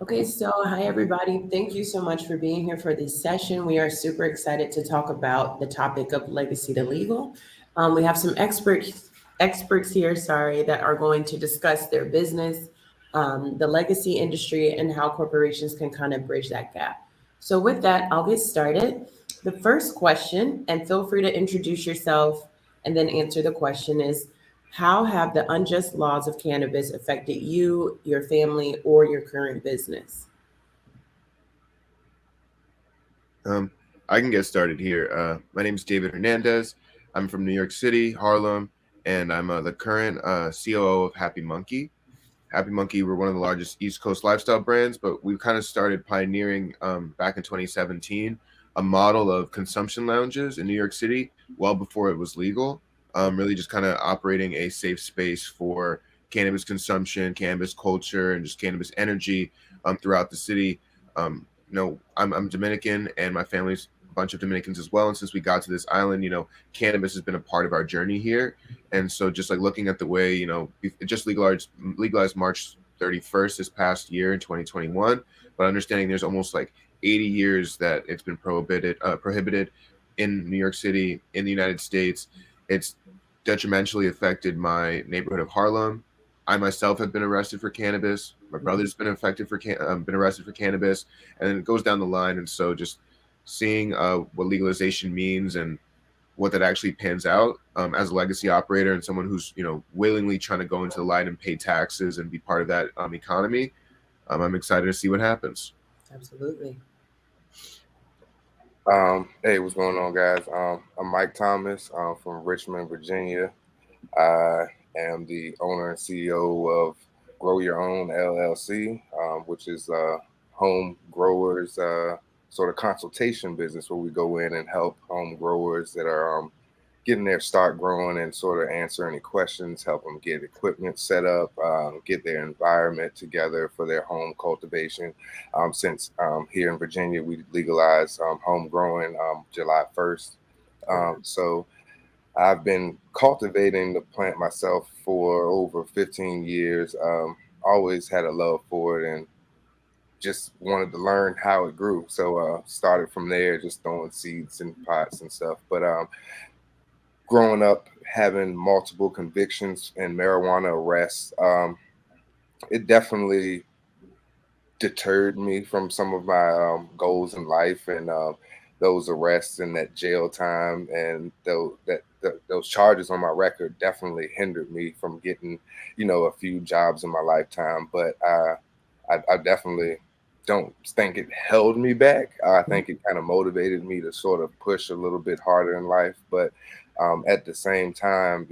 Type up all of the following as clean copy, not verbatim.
Okay, so hi everybody. Thank you so much for being here for this session. We are super excited to talk about the topic of legacy to legal. We have some experts here, sorry, that are going to discuss their business, the legacy industry, and how corporations can kind of bridge that gap. So with that, I'll get started. The first question, and feel free to introduce yourself and then answer the question is, how have the unjust laws of cannabis affected you, your family, or your current business? Um, I can get started here. My name is David Hernandez. I'm from New York City, Harlem, and I'm the current COO of Happy Monkey. Happy Monkey, we're one of the largest East Coast lifestyle brands, but we kind of started pioneering back in 2017 a model of consumption lounges in New York City well before it was legal. Really just kind of operating a safe space for cannabis consumption, cannabis culture, and just cannabis energy throughout the city. I'm Dominican, and my family's a bunch of Dominicans as well. And since we got to this island, cannabis has been a part of our journey here. And so just like looking at the way, it just legalized March 31st this past year in 2021, but understanding there's almost like 80 years that it's been prohibited in New York City, in the United States. It's detrimentally affected my neighborhood of Harlem. I myself have been arrested for cannabis. My brother's been been arrested for cannabis, and then it goes down the line. And so just seeing what legalization means and what that actually pans out as a legacy operator and someone who's willingly trying to go into the light and pay taxes and be part of that economy. I'm excited to see what happens. Absolutely. Hey, what's going on, guys? I'm Mike Thomas from Richmond, Virginia. I am the owner and CEO of Grow Your Own LLC, which is home growers sort of consultation business where we go in and help home growers that are getting their start growing and sort of answer any questions, help them get equipment set up, get their environment together for their home cultivation. Since here in Virginia, we legalized home growing July 1st. So I've been cultivating the plant myself for over 15 years. Always had a love for it and just wanted to learn how it grew. So started from there, just throwing seeds in pots and stuff. But growing up having multiple convictions and marijuana arrests, it definitely deterred me from some of my goals in life, and those arrests and that jail time and those charges on my record definitely hindered me from getting, a few jobs in my lifetime. But I definitely don't think it held me back. I think it kind of motivated me to sort of push a little bit harder in life. But at the same time,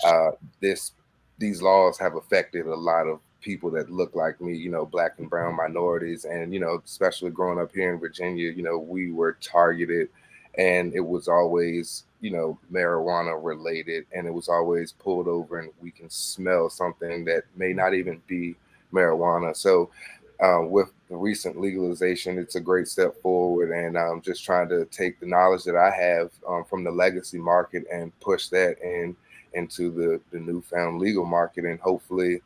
uh, this these laws have affected a lot of people that look like me, black and brown minorities. And, especially growing up here in Virginia, we were targeted, and it was always, marijuana related, and it was always pulled over and we can smell something that may not even be marijuana. So, with the recent legalization, it's a great step forward, and I'm just trying to take the knowledge that I have from the legacy market and push that into the newfound legal market, and hopefully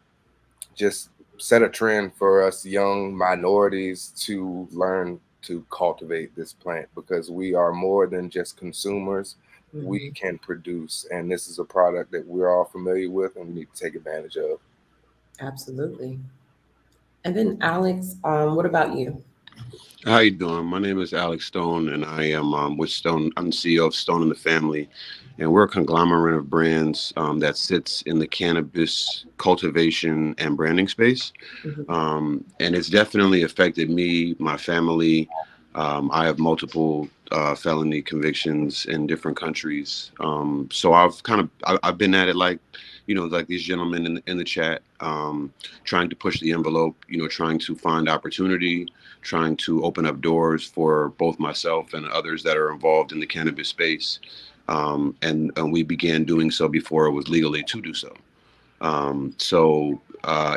just set a trend for us young minorities to learn to cultivate this plant, because we are more than just consumers. We Hmm. can produce, and this is a product that we're all familiar with and we need to take advantage of. Absolutely. And then, Alex, what about you? How you doing? My name is Alex Stone, and I am with Stone. I'm the CEO of Stone and the Family, and we're a conglomerate of brands that sits in the cannabis cultivation and branding space. Hmm. And it's definitely affected me, my family. I have multiple felony convictions in different countries. So I've been at it like, like these gentlemen in the chat, trying to push the envelope, trying to find opportunity, trying to open up doors for both myself and others that are involved in the cannabis space. And we began doing so before it was legally to do so.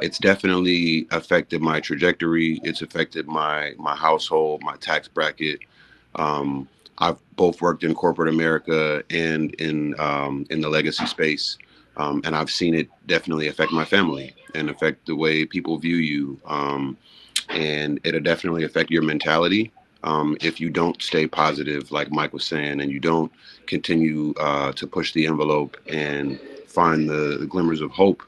It's definitely affected my trajectory. It's affected my household, my tax bracket. Um, I've both worked in corporate America and in the legacy space, and I've seen it definitely affect my family and affect the way people view you. and it'll definitely affect your mentality if you don't stay positive, like Mike was saying, and you don't continue to push the envelope and find the glimmers of hope.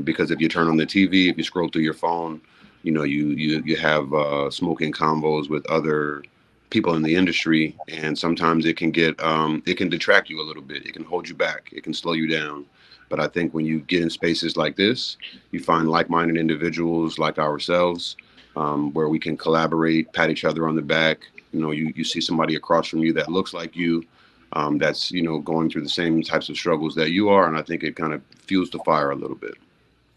Because if you turn on the TV, if you scroll through your phone, you have smoking combos with other people in the industry, and sometimes it can detract you a little bit. It can hold you back. It can slow you down. But I think when you get in spaces like this, you find like-minded individuals like ourselves, where we can collaborate, pat each other on the back. You see somebody across from you that looks like you, that's going through the same types of struggles that you are, and I think it kind of fuels the fire a little bit.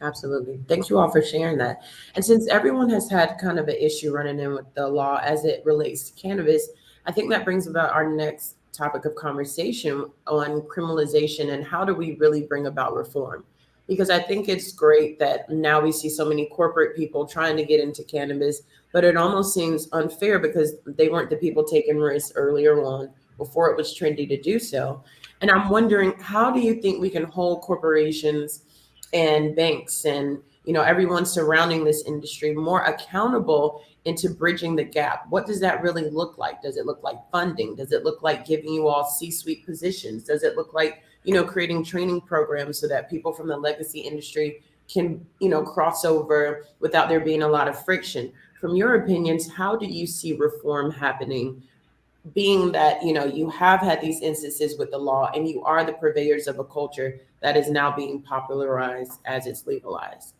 Absolutely. Thank you all for sharing that. And since everyone has had kind of an issue running in with the law as it relates to cannabis, I think that brings about our next topic of conversation on criminalization and how do we really bring about reform? Because I think it's great that now we see so many corporate people trying to get into cannabis, but it almost seems unfair because they weren't the people taking risks earlier on before it was trendy to do so. And I'm wondering, how do you think we can hold corporations and banks and everyone surrounding this industry more accountable into bridging the gap? What does that really look like? Does it look like funding? Does it look like giving you all C-suite positions? Does it look like creating training programs so that people from the legacy industry can cross over without there being a lot of friction? From your opinions, how do you see reform happening, being that you have had these instances with the law and you are the purveyors of a culture that is now being popularized as it's legalized?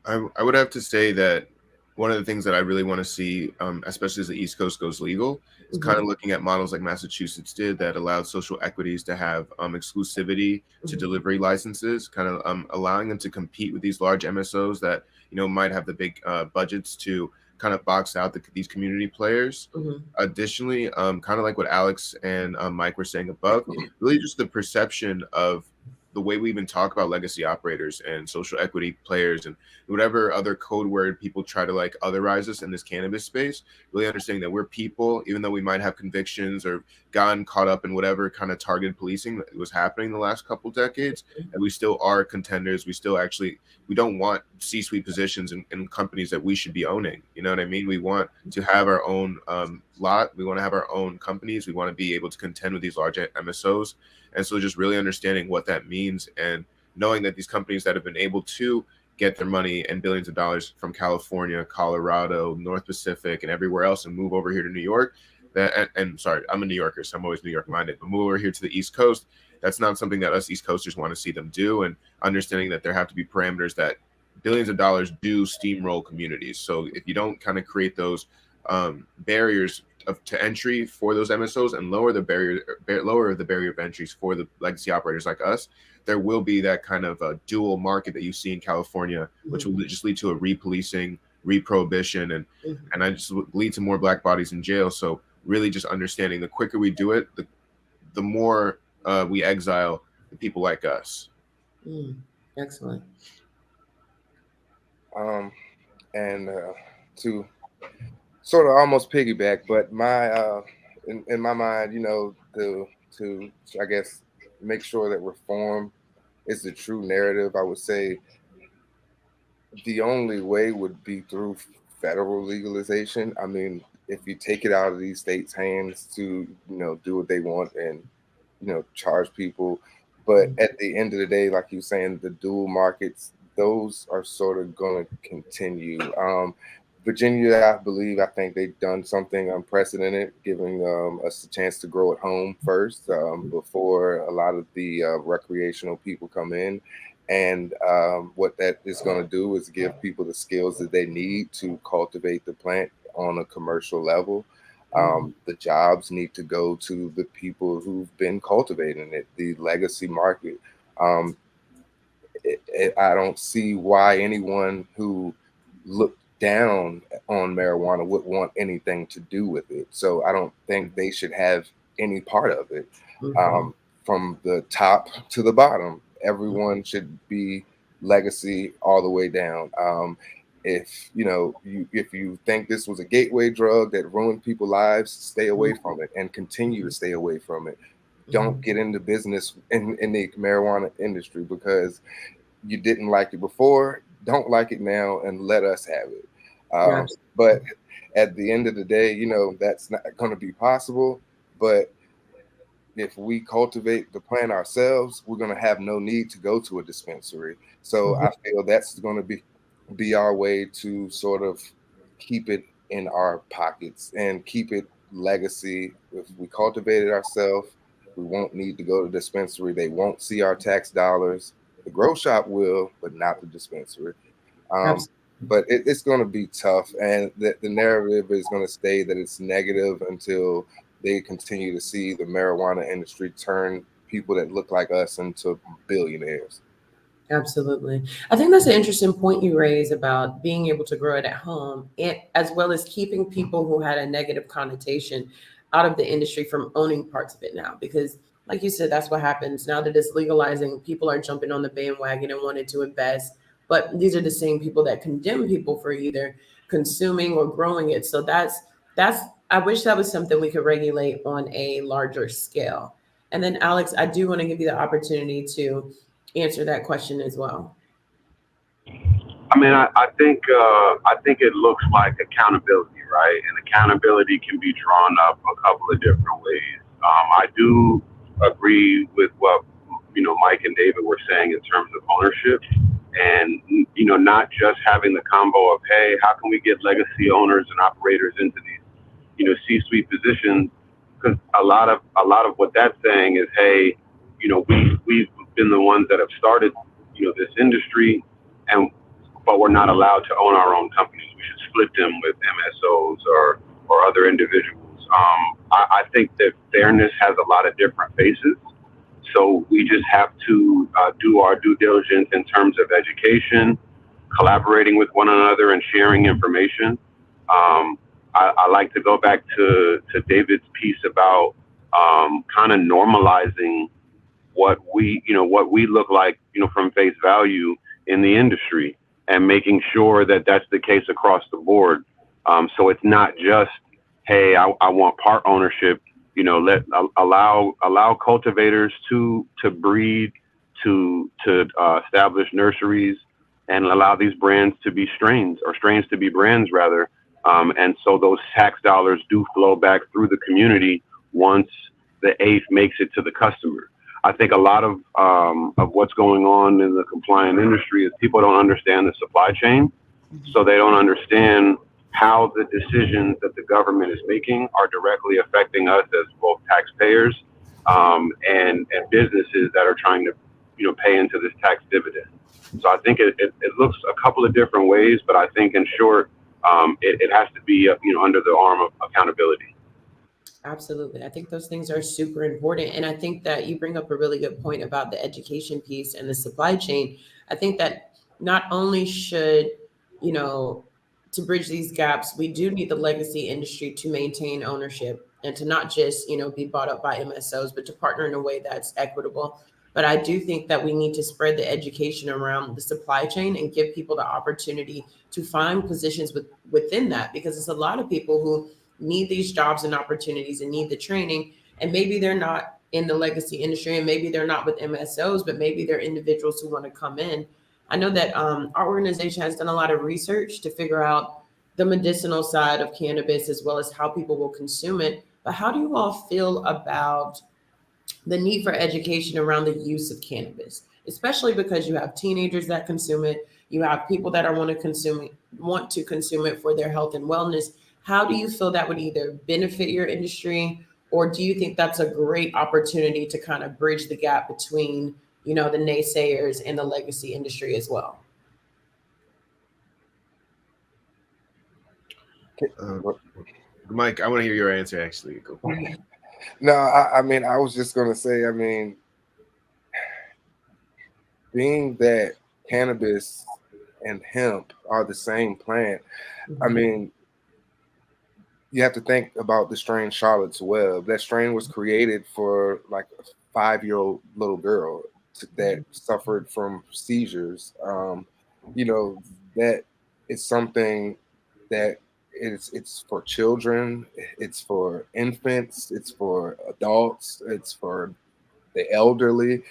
I would have to say that one of the things that I really want to see, especially as the East Coast goes legal, is kind of Hmm. looking at models like Massachusetts did that allowed social equities to have exclusivity to Hmm. delivery licenses, kind of allowing them to compete with these large MSOs that might have the big budgets to kind of box out these community players. Hmm. Additionally, kind of like what Alex and Mike were saying above, really just the perception of the way we even talk about legacy operators and social equity players and whatever other code word people try to like otherize us in this cannabis space, really understanding that we're people, even though we might have convictions or gotten caught up in whatever kind of targeted policing that was happening the last couple decades, and we still are contenders. We don't want C-suite positions in companies that we should be owning. You know what I mean? We want to have our own lot. We want to have our own companies. We want to be able to contend with these large MSOs. And so just really understanding what that means and knowing that these companies that have been able to get their money and billions of dollars from California, Colorado, North Pacific, and everywhere else and move over here to New York. And sorry, I'm a New Yorker, so I'm always New York minded, but move over here to the East Coast. That's not something that us East Coasters want to see them do. And understanding that there have to be parameters that billions of dollars do steamroll communities. So if you don't kind of create those barriers to entry for those MSOs and lower the barrier of entries for the legacy operators like us, there will be that kind of a dual market that you see in California, which will just lead to a repolicing, reprohibition, and I just lead to more black bodies in jail. So really, just understanding the quicker we do it, the more we exile the people like us. Excellent. And to sort of almost piggyback, but in my mind, to I guess make sure that reform is the true narrative, I would say the only way would be through federal legalization. I mean, if you take it out of these states' hands to do what they want and charge people, but at the end of the day, like you saying, the dual markets, those are sort of going to continue. Virginia, I think they've done something unprecedented, giving us a chance to grow at home first before a lot of the recreational people come in. And what that is going to do is give people the skills that they need to cultivate the plant on a commercial level. The jobs need to go to the people who've been cultivating it, the legacy market. Um, I don't see why anyone who looked down on marijuana would want anything to do with it. So I don't think they should have any part of it. Mhm. From the top to the bottom, everyone should be legacy all the way down. If if you think this was a gateway drug that ruined people's lives, stay away from it and continue to stay away from it. Don't get Mhm. into business in the marijuana industry because you didn't like it before. don't like it now and let us have it. Yeah. But at the end of the day, that's not going to be possible. But if we cultivate the plant ourselves, we're going to have no need to go to a dispensary. So Mhm. I feel that's going to be our way to sort of keep it in our pockets and keep it legacy. If we cultivate it ourselves, we won't need to go to the dispensary. They won't see our tax dollars. The grow shop will, but not the dispensary. Um, Absolutely. but it's going to be tough, and the narrative is going to stay that it's negative until they continue to see the marijuana industry turn people that look like us into billionaires. Absolutely. I think that's an interesting point you raise about being able to grow it at home, and as well as keeping people who had a negative connotation out of the industry from owning parts of it now. Because, like you said, that's what happens now that it's legalizing. People are jumping on the bandwagon and wanting to invest. But these are the same people that condemn people for either consuming or growing it. So that's I wish that was something we could regulate on a larger scale. And then Alex, I do want to give you the opportunity to answer that question as well. I mean, I think it looks like accountability, right? And accountability can be drawn up a couple of different ways. I do agree with what Mike and David were saying in terms of ownership, and not just having the combo of, hey, how can we get legacy owners and operators into these C-suite positions, because a lot of what that's saying is, hey, we've been the ones that have started this industry, and but we're not allowed to own our own companies. We should split them with MSOs or other individuals. I think that fairness has a lot of different faces. So we just have to do our due diligence in terms of education, collaborating with one another, and sharing information. I like to go back to David's piece about kind of normalizing what we look like, from face value in the industry, and making sure that that's the case across the board. So it's not just, hey, I want part ownership. Allow cultivators to breed, to establish nurseries, and allow these brands to be strains, or strains to be brands rather. And so those tax dollars do flow back through the community once the eighth makes it to the customer. I think a lot of what's going on in the compliant industry is people don't understand the supply chain, so they don't understand how the decisions that the government is making are directly affecting us as both taxpayers, and businesses that are trying to pay into this tax dividend. So I think it looks a couple of different ways, but I think in short, it has to be under the arm of accountability. Absolutely. I think those things are super important. And I think that you bring up a really good point about the education piece and the supply chain. I think that not only should, you know, to bridge these gaps, we do need the legacy industry to maintain ownership and to not just, be bought up by MSOs, but to partner in a way that's equitable. But I do think that we need to spread the education around the supply chain and give people the opportunity to find positions within that, because it's a lot of people who need these jobs and opportunities and need the training. And maybe they're not in the legacy industry, and maybe they're not with MSOs, but maybe they're individuals who want to come in. I know that our organization has done a lot of research to figure out the medicinal side of cannabis as well as how people will consume it. But how do you all feel about the need for education around the use of cannabis, especially because you have teenagers that consume it, you have people that are want to consume it for their health and wellness. How do you feel that would either benefit your industry, or do you think that's a great opportunity to kind of bridge the gap between, the naysayers and the legacy industry as well? Uh, Mike, I want to hear your answer. Actually, go for it. No, I mean, I was just going to say, I mean, being that cannabis and hemp are the same plant, I Mhm. mean, you have to think about the strain Charlotte's Web. That strain was created for like a 5-year-old little girl that suffered from seizures. You know, that is something that it's for children, it's for infants, it's for adults, it's for the elderly.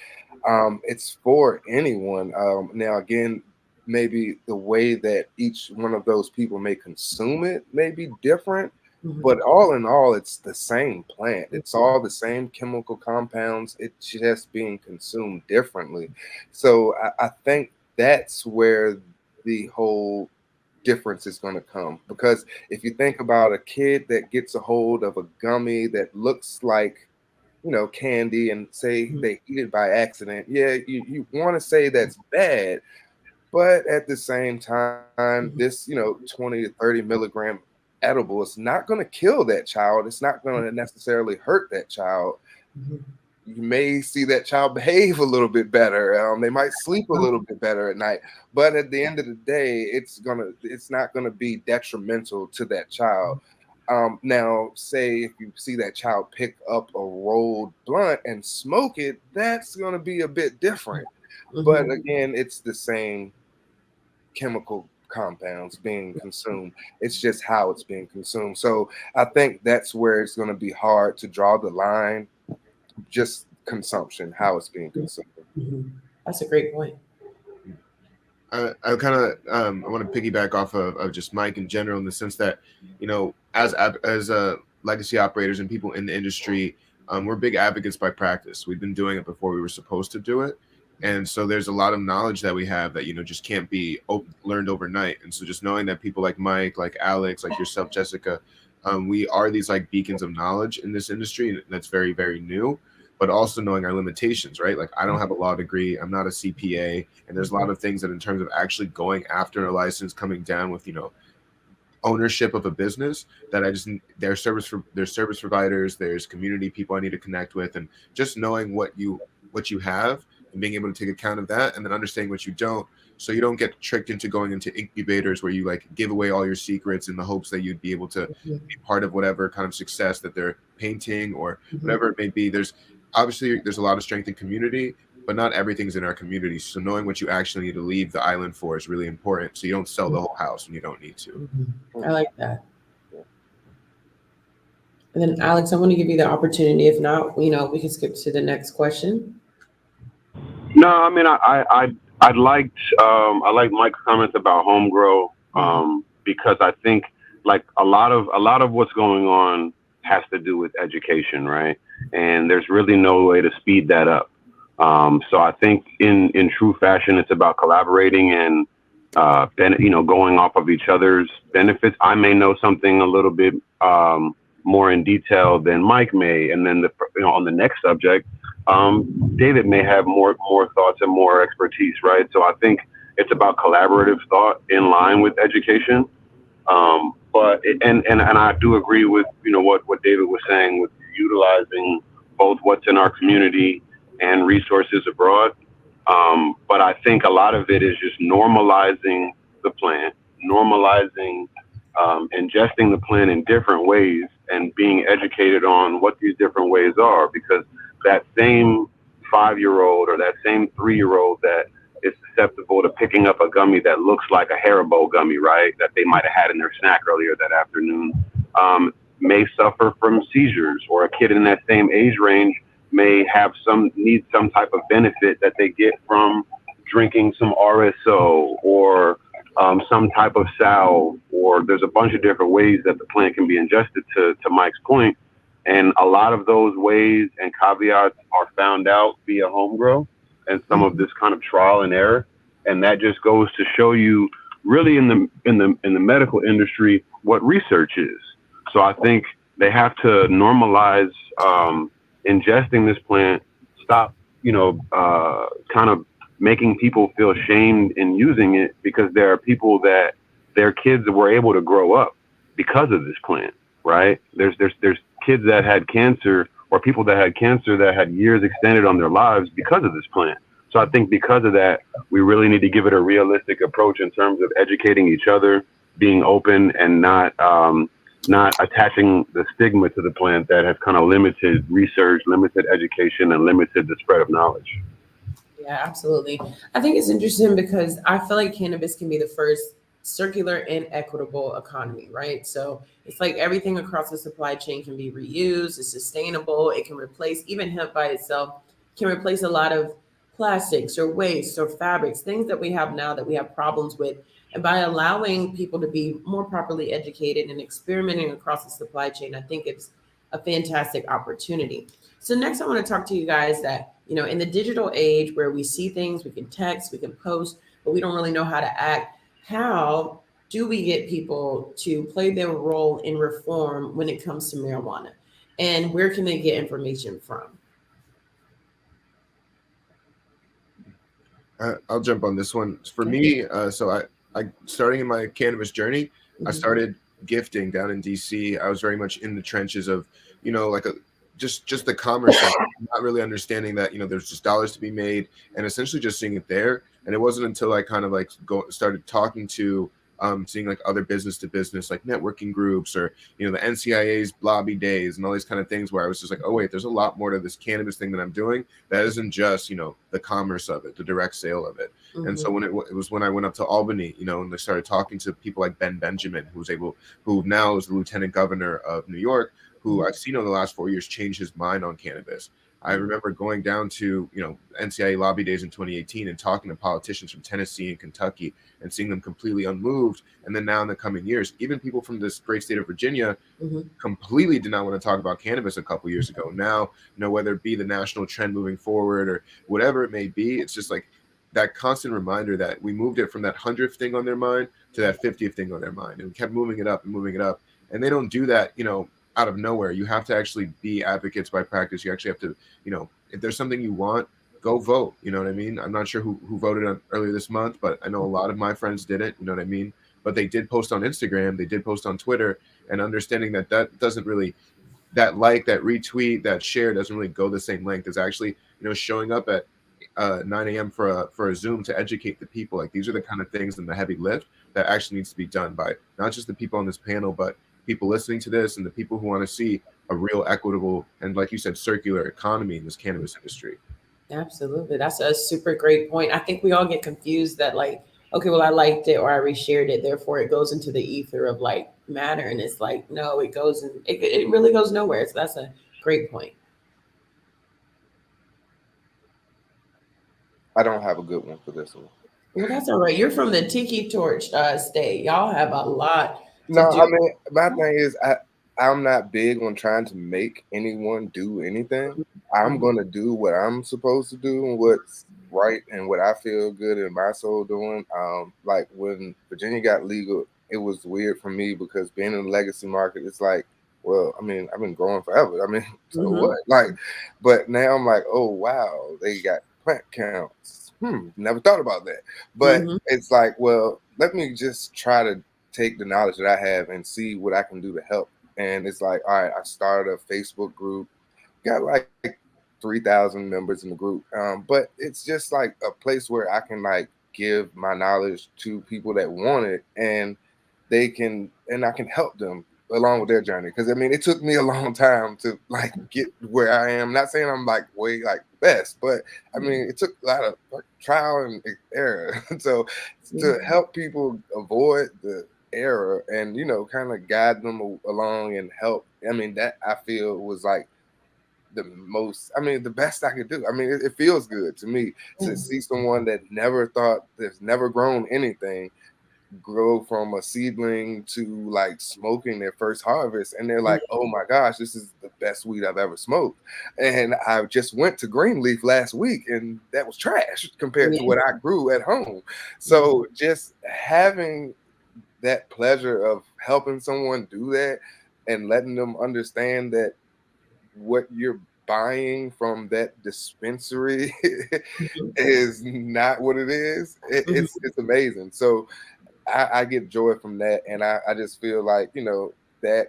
It's for anyone. Now, again, maybe the way that each one of those people may consume it may be different. But all in all, it's the same plant. It's all the same chemical compounds. It's just being consumed differently. So I think that's where the whole difference is going to come. Because if you think about a kid that gets a hold of a gummy that looks like, candy, and say they eat it by accident, yeah, you want to say that's bad. But at the same time, this, 20 to 30 milligram edible is not going to kill that child. It's not going to necessarily hurt that child. You may see that child behave a little bit better. They might sleep a little bit better at night. But at the end of the day, it's not gonna be detrimental to that child. Now, say if you see that child pick up a rolled blunt and smoke it, that's gonna be a bit different. But again, it's the same chemical compounds being consumed. It's just how it's being consumed. So I think that's where it's going to be hard to draw the line. Just consumption, how it's being consumed. That's a great point. I kind of I want to piggyback off of just Mike in general, in the sense that, as legacy operators and people in the industry, we're big advocates by practice. We've been doing it before we were supposed to do it. And so there's a lot of knowledge that we have that, just can't be learned overnight. And so just knowing that people like Mike, like Alex, like yourself, Jessica, we are these like beacons of knowledge in this industry that's very, very new, but also knowing our limitations, right? Like, I don't have a law degree. I'm not a CPA. And there's a lot of things that, in terms of actually going after a license, coming down with, ownership of a business, that there's service providers, there's community people I need to connect with, and just knowing what you have and being able to take account of that, and then understanding what you don't, so you don't get tricked into going into incubators where you like give away all your secrets in the hopes that you'd be able to be part of whatever kind of success that they're painting or whatever it may be. There's a lot of strength in community, but not everything's in our community. So knowing what you actually need to leave the island for is really important, so you don't sell the whole house when you don't need to. I like that. And then Alex, I want to give you the opportunity. If not, we can skip to the next question. No, I mean, I liked Mike's comments about home grow, because I think like a lot of what's going on has to do with education, right? And there's really no way to speed that up. So I think in true fashion, it's about collaborating and going off of each other's benefits. I may know something a little bit more in detail than Mike may, and then on the next subject, David may have more thoughts and more expertise, right? So I think it's about collaborative thought in line with education. But I do agree with what David was saying with utilizing both what's in our community and resources abroad. But I think a lot of it is just normalizing the plant, normalizing ingesting the plant in different ways, and being educated on what these different ways are, because that same 5-year-old or that same 3-year-old that is susceptible to picking up a gummy that looks like a Haribo gummy, right, that they might have had in their snack earlier that afternoon, may suffer from seizures, or a kid in that same age range may need some type of benefit that they get from drinking some RSO or some type of salve, or there's a bunch of different ways that the plant can be ingested, to Mike's point. And a lot of those ways and caveats are found out via home grow and some of this kind of trial and error. And that just goes to show you really in the medical industry what research is. So I think they have to normalize ingesting this plant, stop, kind of making people feel shamed in using it, because there are people that their kids were able to grow up because of this plant, right? There's kids that had cancer, or people that had cancer that had years extended on their lives because of this plant. So I think because of that, we really need to give it a realistic approach in terms of educating each other, being open, and not attaching the stigma to the plant that has kind of limited research, limited education, and limited the spread of knowledge. Yeah, absolutely. I think it's interesting because I feel like cannabis can be the first circular and equitable economy, right? So it's like everything across the supply chain can be reused, it's sustainable, it can replace, even hemp by itself can replace a lot of plastics or waste or fabrics, things that we have now that we have problems with. And by allowing people to be more properly educated and experimenting across the supply chain, I think it's a fantastic opportunity. So next I want to talk to you guys that, in the digital age where we see things, we can text, we can post, but we don't really know how to act. How do we get people to play their role in reform when it comes to marijuana? And where can they get information from? I'll jump on this one. For Okay. me, I starting in my cannabis journey, I Mhm. started gifting down in DC. I was very much in the trenches of, like a just the commerce of it, not really understanding that there's just dollars to be made, and essentially just seeing it there. And it wasn't until I kind of like started talking to seeing like other business to business like networking groups, or the NCIA's lobby days and all these kind of things, where I was just like, oh wait, there's a lot more to this cannabis thing that I'm doing that isn't just the commerce of it, the direct sale of it. And so Mhm. when it was when I went up to Albany, and I started talking to people like Ben Benjamin, who now is the lieutenant governor of New York, who Mhm. I've seen over the last 4 years change his mind on cannabis. I Mhm. remember going down to NCIA lobby days in 2018 and talking to politicians from Tennessee and Kentucky and seeing them completely unmoved. And then now in the coming years, even people from this great state of Virginia Mhm. completely did not want to talk about cannabis a couple years ago. Now, whether it be the national trend moving forward or whatever it may be, it's just like that constant reminder that we moved it from that 100th thing on their mind to that 50th thing on their mind, and we kept moving it up and moving it up. And they don't do that, out of nowhere. You have to actually be advocates by practice. You actually have to, if there's something you want, go vote. You know what I mean? I'm not sure who voted on earlier this month, but I know a lot of my friends did it. You know what I mean? But they did post on Instagram, they did post on Twitter, and understanding that that doesn't really, that like, that retweet, that share doesn't really go the same length as actually showing up at 9 a.m. for a Zoom to educate the people. Like, these are the kind of things and the heavy lift that actually needs to be done by not just the people on this panel, but people listening to this and the people who want to see a real equitable and, like you said, circular economy in this cannabis industry. Absolutely. That's a super great point. I think we all get confused that, like, okay, well, I liked it or I reshared it, therefore it goes into the ether of like matter. And it's like, no, it goes and it really goes nowhere. So that's a great point. I don't have a good one for this one. Well, that's all right. You're from the Tiki Torch state. Y'all have a lot to No, do. I mean, my thing is, I'm not big on trying to make anyone do anything. I'm Mhm. gonna do what I'm supposed to do and what's right and what I feel good in my soul doing. Like when Virginia got legal, it was weird for me because being in the legacy market, it's like, well, I mean, I've been growing forever. I mean, so Mhm. what? Like, but now I'm like, oh wow, they got plant counts. Never thought about that. But Mhm. it's like, well, let me just try to take the knowledge that I have and see what I can do to help. And it's like, all right, I started a Facebook group, got like 3,000 members in the group. But it's just like a place where I can like give my knowledge to people that want it, and and I can help them along with their journey. Because I mean, it took me a long time to like get where I am. Not saying I'm like way like the best, but I mean, it took a lot of like, trial and error. So to Mhm. help people avoid the error and kind of guide them along and help, I mean, that I feel was like the most, I mean, the best I could do. I mean, it feels good to me to Mhm. see someone that never thought, that's never grown anything, grow from a seedling to like smoking their first harvest, and they're like, oh my gosh, this is the best weed I've ever smoked. And I just went to Greenleaf last week, and that was trash compared to Yeah. what I grew at home. Mhm. So just having that pleasure of helping someone do that and letting them understand that what you're buying from that dispensary Mhm. is not what it is. Mhm. It's amazing. So I get joy from that, and I just feel like that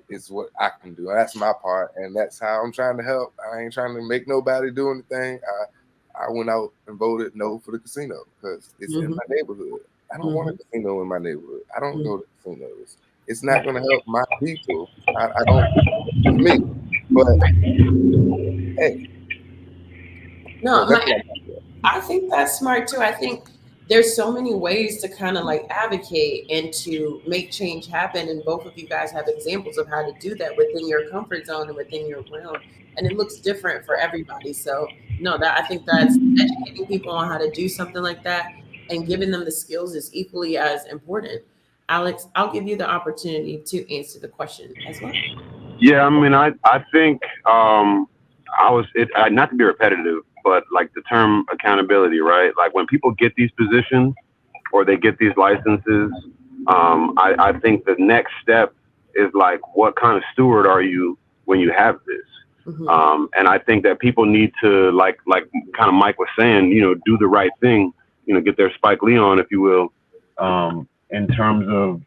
is what I can do. That's my part, and that's how I'm trying to help. I ain't trying to make nobody do anything. I went out and voted no for the casino because it's in Mhm. my neighborhood. I don't want a Mhm. casino in my neighborhood. I don't Mhm. go to casinos. It's not going to help my people. I don't, for me. But hey, so No, that's what I'm I think that's smart too. I think there's so many ways to kind of like advocate and to make change happen. And both of you guys have examples of how to do that within your comfort zone and within your realm. And it looks different for everybody. So No, that I think that's educating people on how to do something like that and giving them the skills is equally as important. Alex, I'll give you the opportunity to answer the question as well. Yeah, I mean, I think I was not to be repetitive, but like the term accountability, right? Like when people get these positions or they get these licenses, I think the next step is like, what kind of steward are you when you have this? Hmm. And I think that people need to like kind of Mike was saying, do the right thing, get their Spike Lee on, if you will, in terms of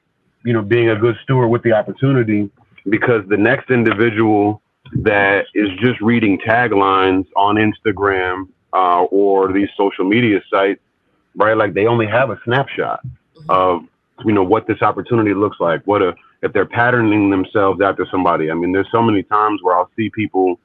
being a good steward with the opportunity, because the next individual that is just reading taglines on Instagram or these social media sites, right? Like they only have a snapshot Hmm. of what this opportunity looks like. If they're patterning themselves after somebody. I mean, there's so many times where I'll see people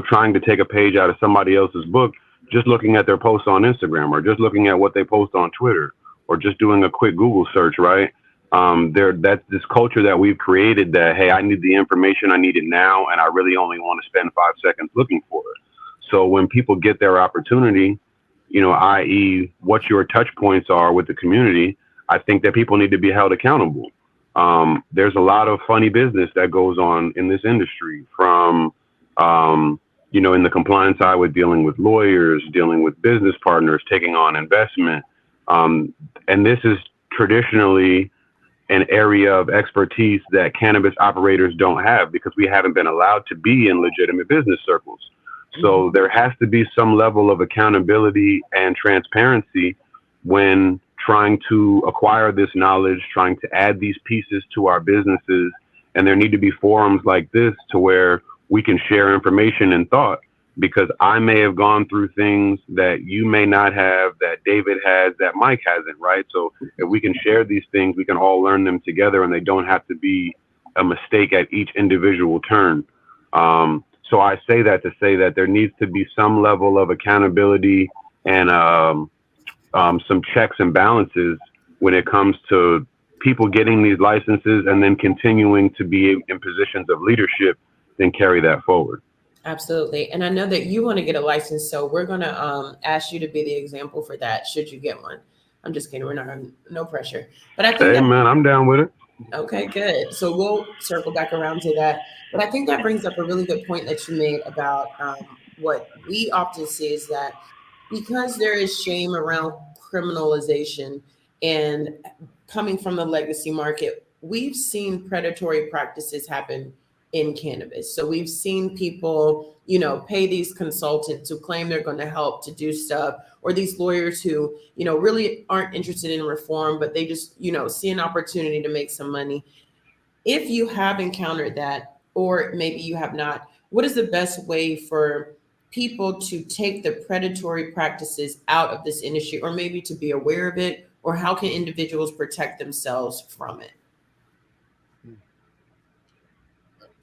trying to take a page out of somebody else's book, just looking at their posts on Instagram or just looking at what they post on Twitter or just doing a quick Google search, right? That's this culture that we've created that, hey, I need the information, I need it now, and I really only want to spend 5 seconds looking for it. So when people get their opportunity, i.e., what your touch points are with the community, I think that people need to be held accountable. There's a lot of funny business that goes on in this industry from in the compliance side with dealing with lawyers, dealing with business partners, taking on investment. And this is traditionally an area of expertise that cannabis operators don't have because we haven't been allowed to be in legitimate business circles. So there has to be some level of accountability and transparency when trying to acquire this knowledge, trying to add these pieces to our businesses. And there need to be forums like this to where we can share information and thought, because I may have gone through things that you may not have, that David has, that Mike hasn't, right? So if we can share these things, we can all learn them together and they don't have to be a mistake at each individual turn. So I say that to say that there needs to be some level of accountability and some checks and balances when it comes to people getting these licenses and then continuing to be in positions of leadership, then carry that forward. Absolutely. And I know that you want to get a license, so we're going to ask you to be the example for that should you get one. I'm just kidding. We're not on no pressure. But I think Hey that man, I'm down with it. okay, good. So we'll circle back around to that. But I think that brings up a really good point that you made about what we often see is that because there is shame around criminalization and coming from the legacy market, we've seen predatory practices happen in cannabis. So we've seen people, pay these consultants who claim they're going to help to do stuff, or these lawyers who, really aren't interested in reform, but they just, see an opportunity to make some money. If you have encountered that, or maybe you have not, what is the best way for people to take the predatory practices out of this industry, or maybe to be aware of it, or how can individuals protect themselves from it?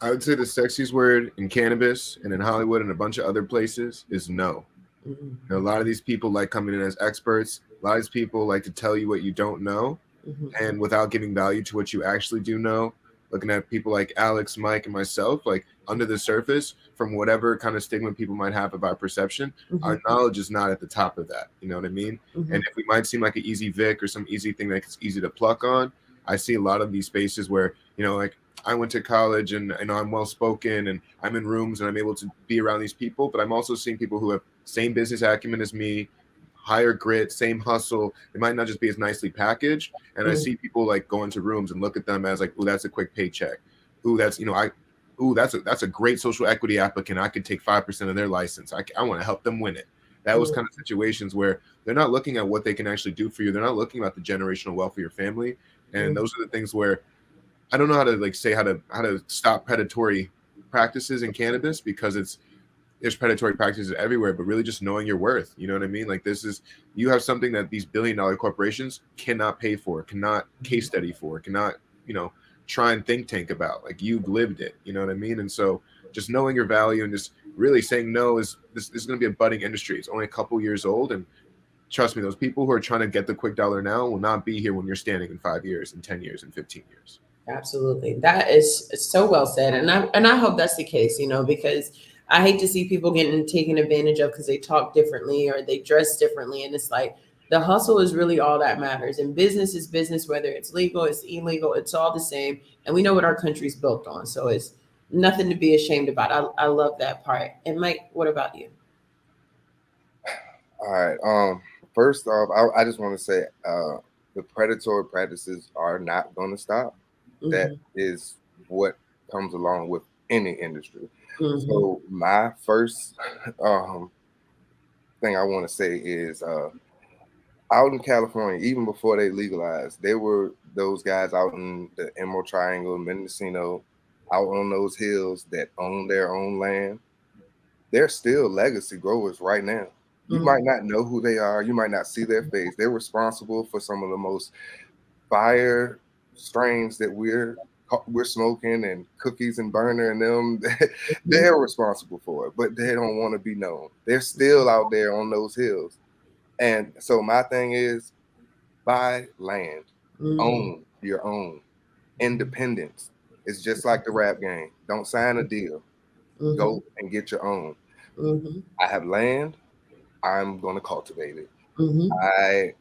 I would say the sexiest word in cannabis and in Hollywood and a bunch of other places is no. Mm-hmm. A lot of these people like coming in as experts. A lot of these people like to tell you what you don't know, Mm-hmm. and without giving value to what you actually do know. Looking at people like Alex, Mike, and myself, like under the surface, from whatever kind of stigma people might have about perception, Mm-hmm. our knowledge is not at the top of that. You know what I mean? Mm-hmm. And if we might seem like an easy Vic or some easy thing that's easy to pluck on, I see a lot of these spaces where, like I went to college and I'm well spoken and I'm in rooms and I'm able to be around these people, but I'm also seeing people who have same business acumen as me, higher grit, same hustle. It might not just be as nicely packaged. And I see people like go into rooms and look at them as like, "Ooh, that's a quick paycheck. Ooh, that's that's a great social equity applicant. I could take 5% of their license. I want to help them win it." That was kind of situations where they're not looking at what they can actually do for you. They're not looking at the generational wealth of your family. And those are the things where I don't know how to like say how to stop predatory practices in cannabis, because there's predatory practices everywhere, but really just knowing your worth. You know what I mean? Like you have something that these billion-dollar corporations cannot pay for, cannot case study for, cannot, try and think tank about. Like you've lived it, you know what I mean? And so just knowing your value and just really saying no this is going to be a budding industry. It's only a couple years old. And trust me, those people who are trying to get the quick dollar now will not be here when you're standing in 5 years, in 10 years, in 15 years. Absolutely. That is so well said. And I hope that's the case, because I hate to see people getting taken advantage of because they talk differently or they dress differently. And it's like the hustle is really all that matters. And business is business, whether it's legal, it's illegal, it's all the same. And we know what our country's built on. So it's nothing to be ashamed about. I love that part. And Mike, what about you? All right. First off, I just want to say the predatory practices are not going to stop. That Mm-hmm. is what comes along with any industry. Mm-hmm. So my first um, thing I want to say is out in California, even before they legalized, there were those guys out in the Emerald Triangle, Mendocino, out on those hills that own their own land. They're still legacy growers right now. You Mm-hmm. might not know who they are. You might not see their face. They're responsible for some of the most fire strains that we're smoking and cookies and burner and them. They're responsible for it, but they don't want to be known. They're still out there on those hills. And so my thing is buy land, Mm-hmm. own your own. Independence is just like the rap game. Don't sign a deal. Mm-hmm. Go and get your own. Mm-hmm. I have land. I'm going to cultivate it. Mm-hmm. I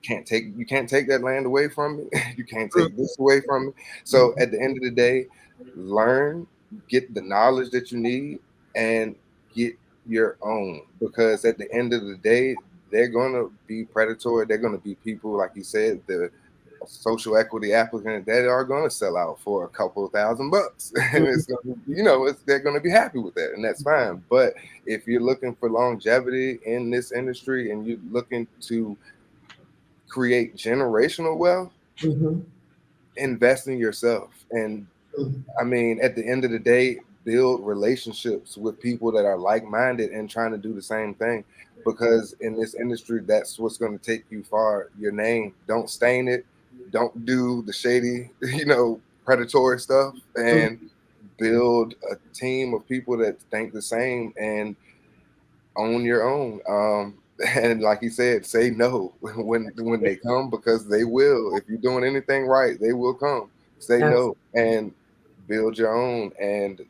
you can't take that land away from me. You can't take this away from me. So at the end of the day, learn, get the knowledge that you need, and get your own. Because at the end of the day, they're gonna be predatory. They're gonna be people, like you said, the social equity applicant that are gonna sell out for a couple of $1,000, and it's gonna, they're gonna be happy with that, and that's fine. But if you're looking for longevity in this industry and you're looking to create generational wealth, Mm-hmm. invest in yourself. And Mm-hmm. I mean, at the end of the day, build relationships with people that are like-minded and trying to do the same thing. Because in this industry, that's what's going to take you far. Your name, don't stain it. Don't do the shady, predatory stuff, and build a team of people that think the same and own your own. And like he said, say no when they come, because they will. If you're doing anything right, they will come. Say no and build your own. And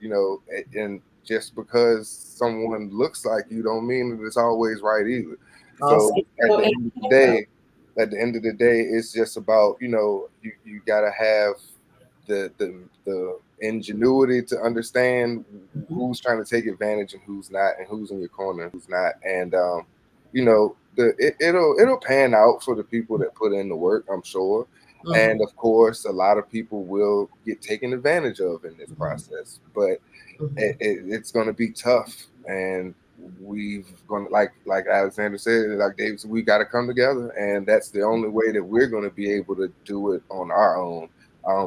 and just because someone looks like you don't mean that it's always right either. So Also, at the end of the day, it's just about you gotta have the ingenuity to understand who's trying to take advantage and who's not, and who's in your corner and who's not. And it'll pan out for the people that put in the work, I'm sure. And of course, a lot of people will get taken advantage of in this process, but it's going to be tough. And we've going to, like Alexander said, like David said, we got to come together, and that's the only way that we're going to be able to do it on our own,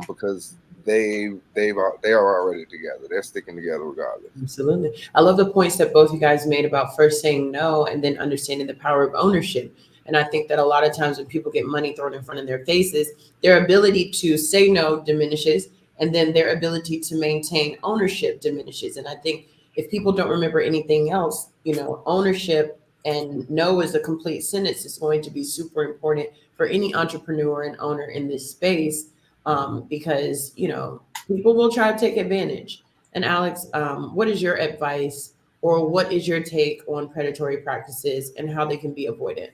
because they are already together. They're sticking together regardless. Absolutely. I love the points that both you guys made about first saying no and then understanding the power of ownership. And I think that a lot of times when people get money thrown in front of their faces, their ability to say no diminishes, and then their ability to maintain ownership diminishes. And I think if people don't remember anything else, ownership and no is a complete sentence is going to be super important for any entrepreneur and owner in this space, because, people will try to take advantage. And Alex, what is your advice or what is your take on predatory practices and how they can be avoided?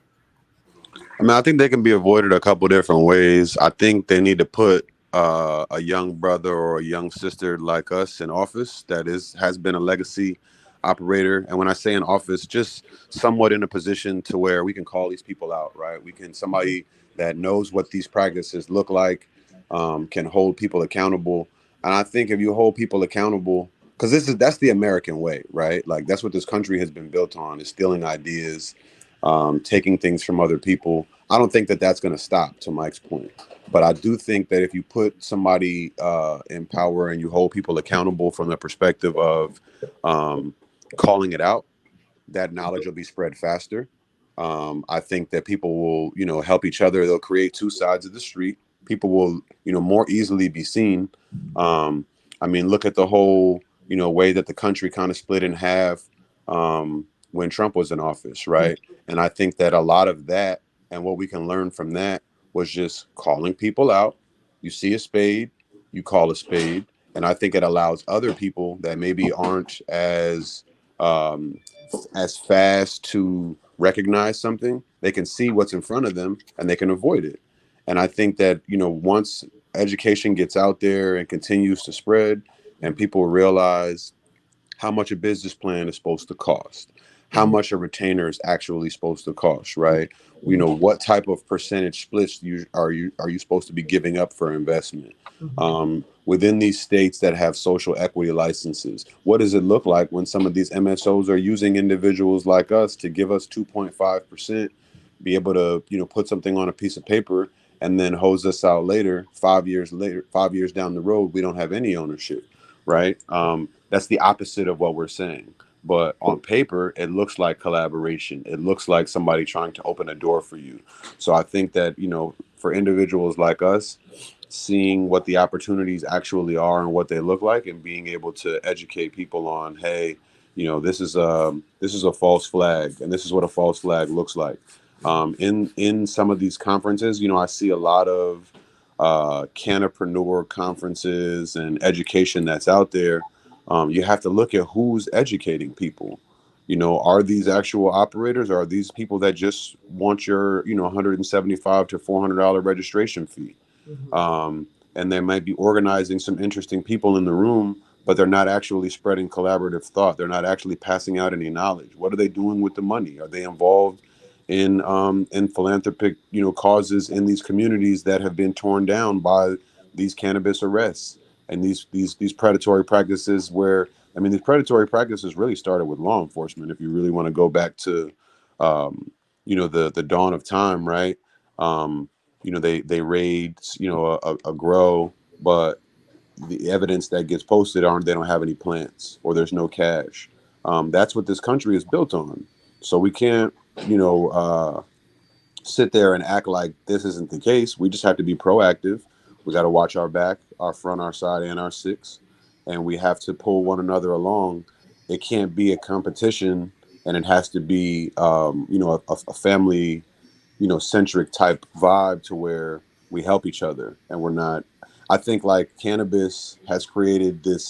I mean, I think they can be avoided a couple different ways. I think they need to put a young brother or a young sister like us in office that has been a legacy operator. And when I say in office, just somewhat in a position to where we can call these people out, right? We can somebody that knows what these practices look like, can hold people accountable. And I think if you hold people accountable, because that's the American way, right? Like that's what this country has been built on, is stealing ideas, taking things from other people. I don't think that that's going to stop, to Mike's point. But I do think that if you put somebody in power and you hold people accountable from the perspective of calling it out, that knowledge will be spread faster. I think that people will, help each other. They'll create two sides of the street. People will, more easily be seen. I mean, look at the whole, way that the country kind of split in half when Trump was in office, right? And I think that a lot of that and what we can learn from that was just calling people out. You see a spade, you call a spade. And I think it allows other people that maybe aren't as um, as fast to recognize something. They can see what's in front of them and they can avoid it. And I think that, once education gets out there and continues to spread and people realize how much a business plan is supposed to cost, how Mhm. much a retainer is actually supposed to cost, right? Mhm. What type of percentage splits are you supposed to be giving up for investment? Mhm. Within these states that have social equity licenses, what does it look like when some of these MSOs are using individuals like us to give us 2.5%, be able to put something on a piece of paper and then hose us out later, 5 years down the road, we don't have any ownership, right? That's the opposite of what we're saying. But on paper, it looks like collaboration. It looks like somebody trying to open a door for you. So I think that, for individuals like us, seeing what the opportunities actually are and what they look like and being able to educate people on, hey, this is a false flag and this is what a false flag looks like. In some of these conferences, I see a lot of cannapreneur conferences and education that's out there. You have to look at who's educating people. Are these actual operators, or are these people that just want your 175 to $400 registration fee? Mhm. um, and they might be organizing some interesting people in the room, but they're not actually spreading collaborative thought. They're not actually passing out any knowledge. What are they doing with the money? Are they involved in philanthropic causes in these communities that have been torn down by these cannabis arrests and these predatory practices? Where, I mean, these predatory practices really started with law enforcement. If you really want to go back to the dawn of time, right? um, they raid a grow, but the evidence that gets posted aren't they don't have any plants or there's no cash. That's what this country is built on. So we can't you know sit there and act like this isn't the case. We just have to be proactive. We got to watch our back, our front, our side, and our six, and we have to pull one another along. It can't be a competition, and it has to be a family centric type vibe to where we help each other and we're not. I think like cannabis has created this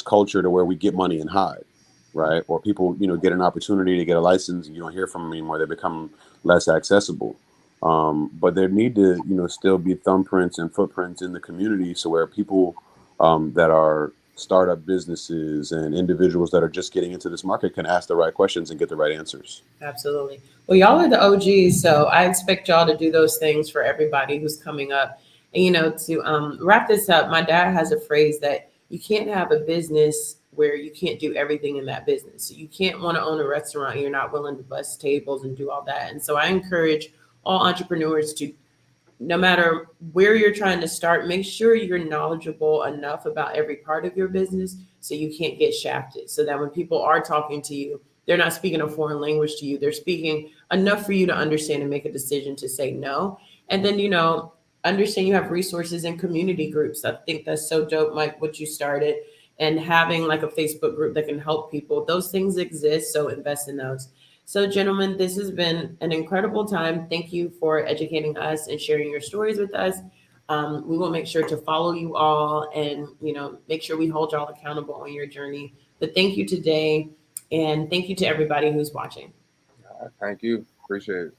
culture to where we get money and hide, right? Or people get an opportunity to get a license and you don't hear from them anymore. They become less accessible. But there need to still be thumbprints and footprints in the community, so where people that are startup businesses and individuals that are just getting into this market can ask the right questions and get the right answers. Absolutely. Well, y'all are the OGs, so I expect y'all to do those things for everybody who's coming up. And to wrap this up, my dad has a phrase that you can't have a business where you can't do everything in that business. So you can't want to own a restaurant and you're not willing to bust tables and do all that. And so I encourage all entrepreneurs to, no matter where you're trying to start, make sure you're knowledgeable enough about every part of your business so you can't get shafted. So that when people are talking to you, they're not speaking a foreign language to you. They're speaking enough for you to understand and make a decision to say no. And then, understand you have resources and community groups. I think that's so dope, Mike, what you started, and having like a Facebook group that can help people. Those things exist, so invest in those. So, gentlemen, this has been an incredible time. Thank you for educating us and sharing your stories with us. We will make sure to follow you all and make sure we hold y'all accountable on your journey. But thank you today, and thank you to everybody who's watching. Thank you. Appreciate it.